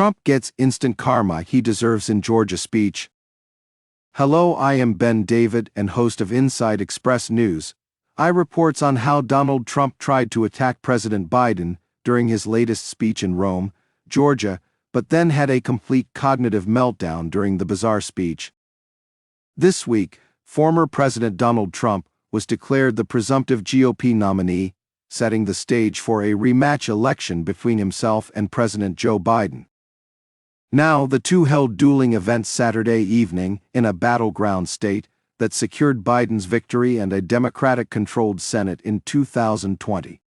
Trump gets instant karma he deserves in Georgia speech. Hello, I am Ben David and host of Inside Express News. I reports on how Donald Trump tried to attack President Biden during his latest speech in Rome, Georgia, but then had a complete cognitive meltdown during the bizarre speech. This week, former President Donald Trump was declared the presumptive GOP nominee, setting the stage for a rematch election between himself and President Joe Biden. Now, the two held dueling events Saturday evening in a battleground state that secured Biden's victory and a Democratic-controlled Senate in 2020.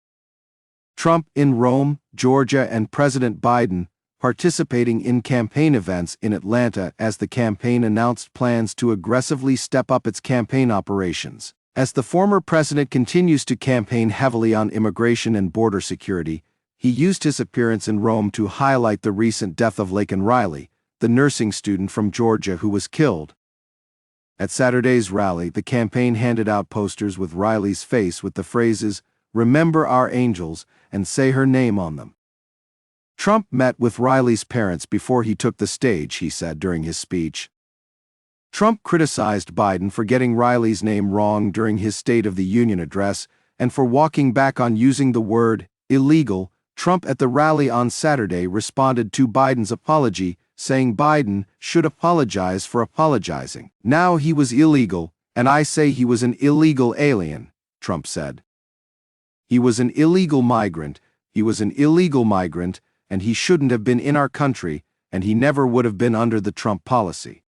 Trump in Rome, Georgia, and President Biden participating in campaign events in Atlanta as the campaign announced plans to aggressively step up its campaign operations. As the former president continues to campaign heavily on immigration and border security, he used his appearance in Rome to highlight the recent death of Laken Riley, the nursing student from Georgia who was killed. At Saturday's rally, the campaign handed out posters with Riley's face with the phrases, "Remember our angels," and "Say her name" on them. Trump met with Riley's parents before he took the stage, he said during his speech. Trump criticized Biden for getting Riley's name wrong during his State of the Union address and for walking back on using the word illegal. Trump at the rally on Saturday responded to Biden's apology, saying Biden should apologize for apologizing. Now he was illegal, and I say he was an illegal alien, Trump said. He was an illegal migrant, and he shouldn't have been in our country, and he never would have been under the Trump policy.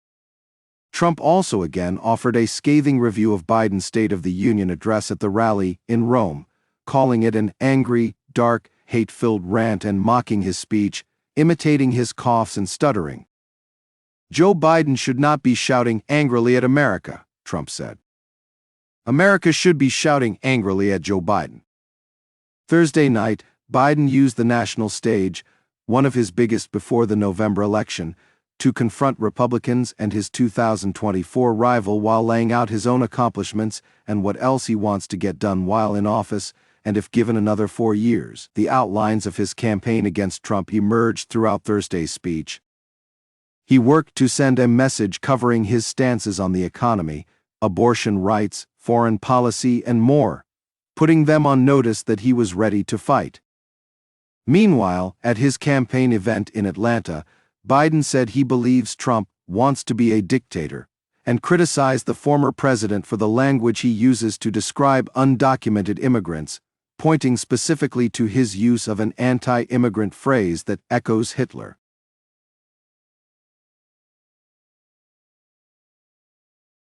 Trump also again offered a scathing review of Biden's State of the Union address at the rally in Rome, calling it an angry, dark, hate-filled rant and mocking his speech, imitating his coughs and stuttering. Joe Biden should not be shouting angrily at America, Trump said. America should be shouting angrily at Joe Biden. Thursday night, Biden used the national stage, one of his biggest before the November election, to confront Republicans and his 2024 rival while laying out his own accomplishments and what else he wants to get done while in office, and if given another 4 years. The outlines of his campaign against Trump emerged throughout Thursday's speech. He worked to send a message covering his stances on the economy, abortion rights, foreign policy, and more, putting them on notice that he was ready to fight. Meanwhile, at his campaign event in Atlanta, Biden said he believes Trump wants to be a dictator, and criticized the former president for the language he uses to describe undocumented immigrants, pointing specifically to his use of an anti-immigrant phrase that echoes Hitler.